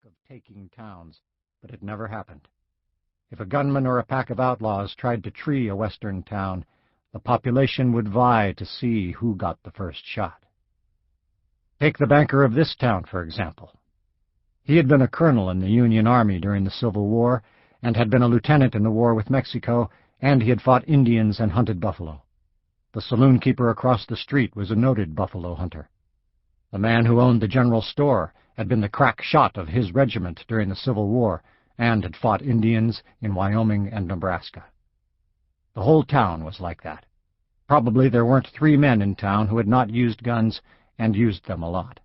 of taking towns, but it never happened. If a gunman or a pack of outlaws tried to tree a western town, the population would vie to see who got the first shot. Take the banker of this town, for example. He had been a colonel in the Union Army during the Civil War, and had been a lieutenant in the war with Mexico, and he had fought Indians and hunted buffalo. The saloon keeper across the street was a noted buffalo hunter. The man who owned the general store had been the crack shot of his regiment during the Civil War, and had fought Indians in Wyoming and Nebraska. The whole town was like that. Probably there weren't 3 men in town who had not used guns, and used them a lot.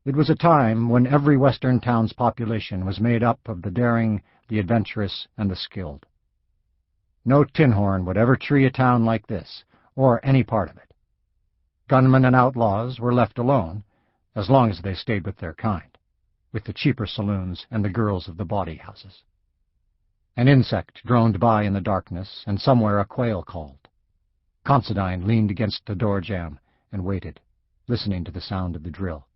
It was a time when every western town's population was made up of the daring, the adventurous, and the skilled. No tin horn would ever tree a town like this, or any part of it. Gunmen and outlaws were left alone, as long as they stayed with their kind, with the cheaper saloons and the girls of the bawdy houses. An insect droned by in the darkness, and somewhere a quail called. Considine leaned against the door jamb and waited, listening to the sound of the drill.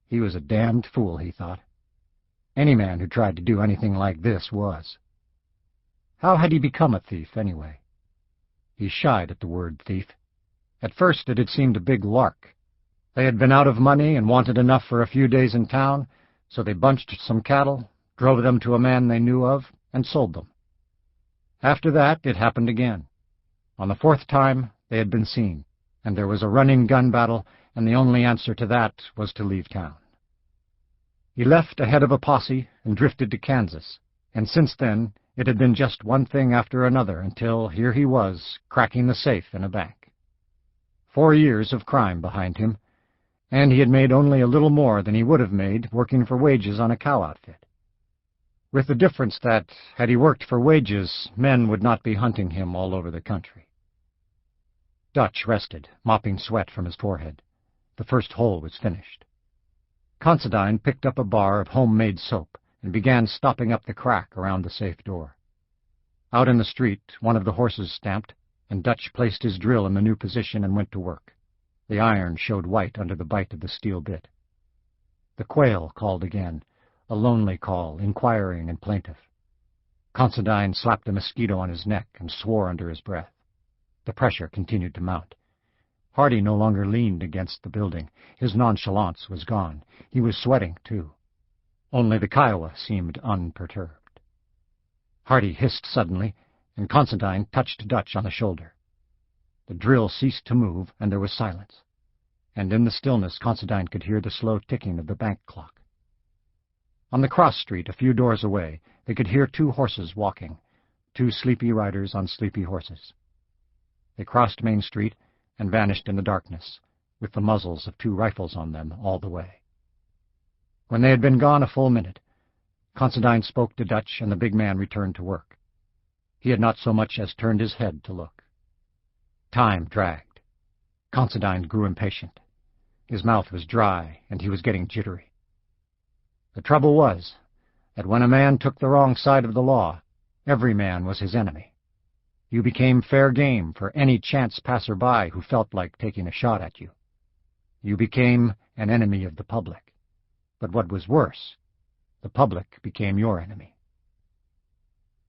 He was a damned fool, he thought. Any man who tried to do anything like this was. How had he become a thief, anyway? He shied at the word thief. At first it had seemed a big lark. They had been out of money and wanted enough for a few days in town, so they bunched some cattle, drove them to a man they knew of, and sold them. After that, it happened again. On the 4th time, they had been seen, and there was a running gun battle, and the only answer to that was to leave town. He left ahead of a posse and drifted to Kansas, and since then it had been just one thing after another until here he was, cracking the safe in a bank. 4 years of crime behind him, and he had made only a little more than he would have made working for wages on a cow outfit. With the difference that, had he worked for wages, men would not be hunting him all over the country. Dutch rested, mopping sweat from his forehead. The first hole was finished. Considine picked up a bar of homemade soap and began stopping up the crack around the safe door. Out in the street, one of the horses stamped, and Dutch placed his drill in the new position and went to work. The iron showed white under the bite of the steel bit. The quail called again, a lonely call, inquiring and plaintive. Considine slapped a mosquito on his neck and swore under his breath. The pressure continued to mount. Hardy no longer leaned against the building. His nonchalance was gone. He was sweating, too. Only the Kiowa seemed unperturbed. Hardy hissed suddenly, and Considine touched Dutch on the shoulder. The drill ceased to move, and there was silence. And in the stillness, Considine could hear the slow ticking of the bank clock. On the cross street, a few doors away, they could hear 2 horses walking, 2 sleepy riders on sleepy horses. They crossed Main Street and vanished in the darkness, with the muzzles of 2 rifles on them all the way. When they had been gone a full minute, Considine spoke to Dutch, and the big man returned to work. He had not so much as turned his head to look. Time dragged. Considine grew impatient. His mouth was dry, and he was getting jittery. The trouble was that when a man took the wrong side of the law, every man was his enemy. You became fair game for any chance passerby who felt like taking a shot at you. You became an enemy of the public. But what was worse, the public became your enemy.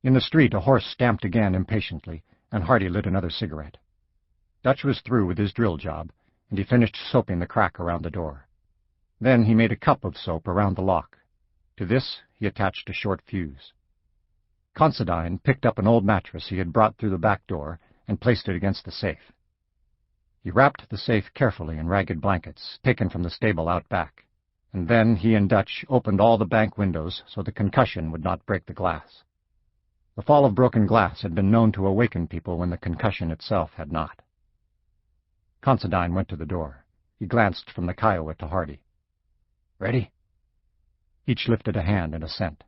In the street, a horse stamped again impatiently, and Hardy lit another cigarette. Dutch was through with his drill job, and he finished soaping the crack around the door. Then he made a cup of soap around the lock. To this he attached a short fuse. Considine picked up an old mattress he had brought through the back door and placed it against the safe. He wrapped the safe carefully in ragged blankets taken from the stable out back, and then he and Dutch opened all the bank windows so the concussion would not break the glass. The fall of broken glass had been known to awaken people when the concussion itself had not. Considine went to the door. He glanced from the Kiowa to Hardy. "Ready?" Each lifted a hand in assent.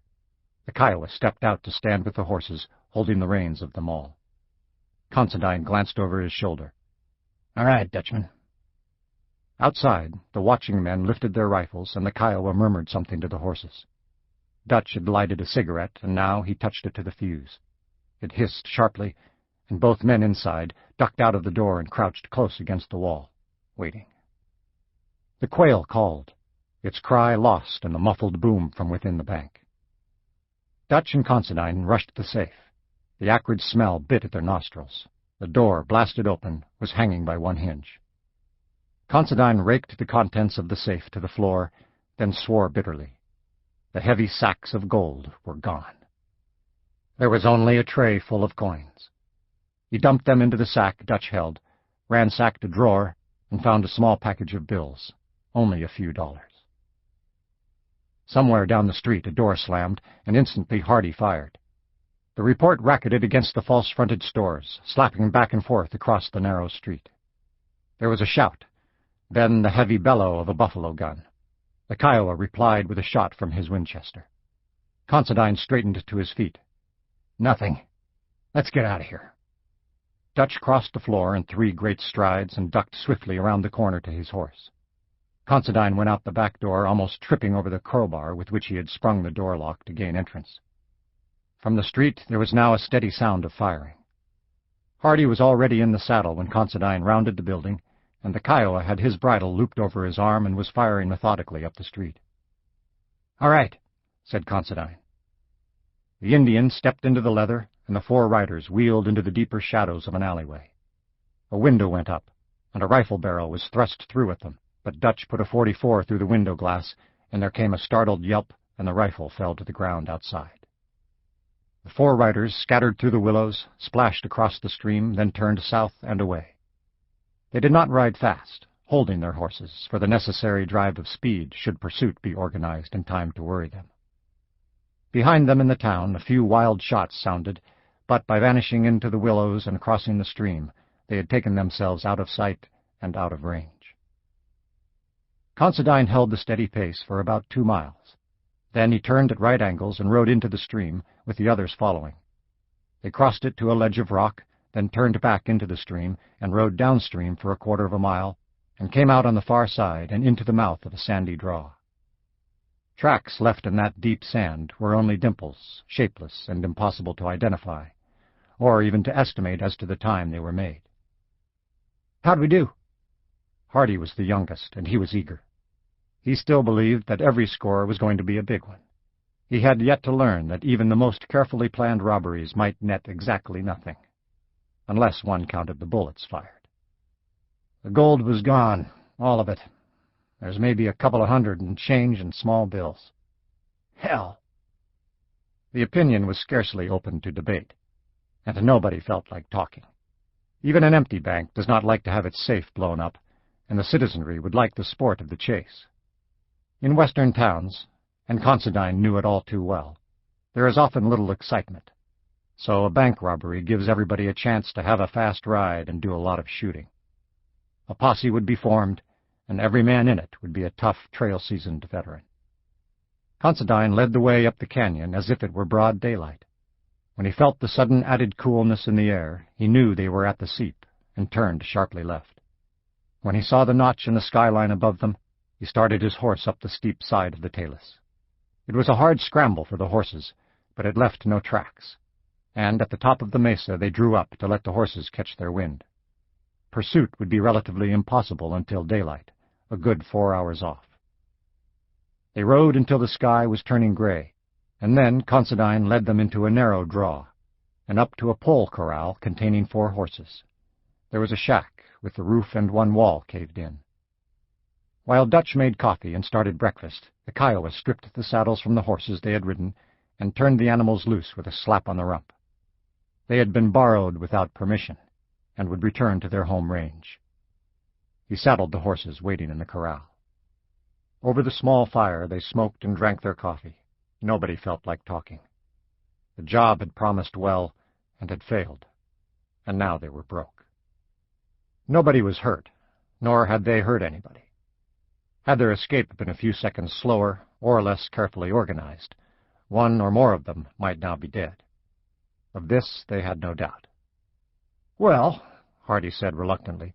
The Kiowa stepped out to stand with the horses, holding the reins of them all. Considine glanced over his shoulder. "All right, Dutchman." Outside, the watching men lifted their rifles, and the Kiowa murmured something to the horses. Dutch had lighted a cigarette, and now he touched it to the fuse. It hissed sharply, and both men inside ducked out of the door and crouched close against the wall, waiting. The quail called. Considine its cry lost in the muffled boom from within the bank. Dutch and Considine rushed the safe. The acrid smell bit at their nostrils. The door, blasted open, was hanging by one hinge. Considine raked the contents of the safe to the floor, then swore bitterly. The heavy sacks of gold were gone. There was only a tray full of coins. He dumped them into the sack Dutch held, ransacked a drawer, and found a small package of bills, only a few dollars. Somewhere down the street a door slammed, and instantly Hardy fired. The report racketed against the false-fronted stores, slapping back and forth across the narrow street. There was a shout, then the heavy bellow of a buffalo gun. The Kiowa replied with a shot from his Winchester. Considine straightened to his feet. "Nothing. Let's get out of here." Dutch crossed the floor in 3 great strides and ducked swiftly around the corner to his horse. Considine went out the back door, almost tripping over the crowbar with which he had sprung the door lock to gain entrance. From the street there was now a steady sound of firing. Hardy was already in the saddle when Considine rounded the building, and the Kiowa had his bridle looped over his arm and was firing methodically up the street. "All right," said Considine. The Indian stepped into the leather, and the 4 riders wheeled into the deeper shadows of an alleyway. A window went up, and a rifle barrel was thrust through at them, but Dutch put a .44 through the window glass, and there came a startled yelp, and the rifle fell to the ground outside. The 4 riders scattered through the willows, splashed across the stream, then turned south and away. They did not ride fast, holding their horses for the necessary drive of speed should pursuit be organized in time to worry them. Behind them in the town a few wild shots sounded, but by vanishing into the willows and crossing the stream, they had taken themselves out of sight and out of range. Considine held the steady pace for about 2 miles. Then he turned at right angles and rode into the stream, with the others following. They crossed it to a ledge of rock, then turned back into the stream and rode downstream for a 1/4 of a mile, and came out on the far side and into the mouth of a sandy draw. Tracks left in that deep sand were only dimples, shapeless and impossible to identify, or even to estimate as to the time they were made. "How'd we do?" Hardy was the youngest, and he was eager. He still believed that every score was going to be a big one. He had yet to learn that even the most carefully planned robberies might net exactly nothing, unless one counted the bullets fired. "The gold was gone, all of it. There's maybe a couple of hundred in change and small bills." "Hell!" The opinion was scarcely open to debate, and nobody felt like talking. Even an empty bank does not like to have its safe blown up, and the citizenry would like the sport of the chase. In Western towns, and Considine knew it all too well, there is often little excitement, so a bank robbery gives everybody a chance to have a fast ride and do a lot of shooting. A posse would be formed, and every man in it would be a tough, trail-seasoned veteran. Considine led the way up the canyon as if it were broad daylight. When he felt the sudden added coolness in the air, he knew they were at the seep, and turned sharply left. When he saw the notch in the skyline above them, he started his horse up the steep side of the talus. It was a hard scramble for the horses, but it left no tracks, and at the top of the mesa they drew up to let the horses catch their wind. Pursuit would be relatively impossible until daylight, a good 4 hours off. They rode until the sky was turning gray, and then Considine led them into a narrow draw, and up to a pole corral containing 4 horses. There was a shack, with the roof and one wall caved in. While Dutch made coffee and started breakfast, the Kiowa stripped the saddles from the horses they had ridden and turned the animals loose with a slap on the rump. They had been borrowed without permission, and would return to their home range. He saddled the horses waiting in the corral. Over the small fire they smoked and drank their coffee. Nobody felt like talking. The job had promised well and had failed, and now they were broke. Nobody was hurt, nor had they hurt anybody. Had their escape been a few seconds slower or less carefully organized, one or more of them might now be dead. Of this they had no doubt. "Well," Hardy said reluctantly,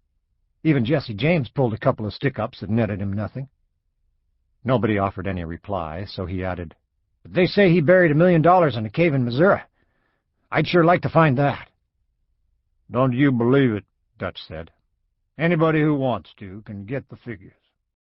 "even Jesse James pulled a couple of stick-ups that netted him nothing." Nobody offered any reply, so he added, "But they say he buried $1 million in a cave in Missouri. I'd sure like to find that." "Don't you believe it," Dutch said. "Anybody who wants to can get the figures."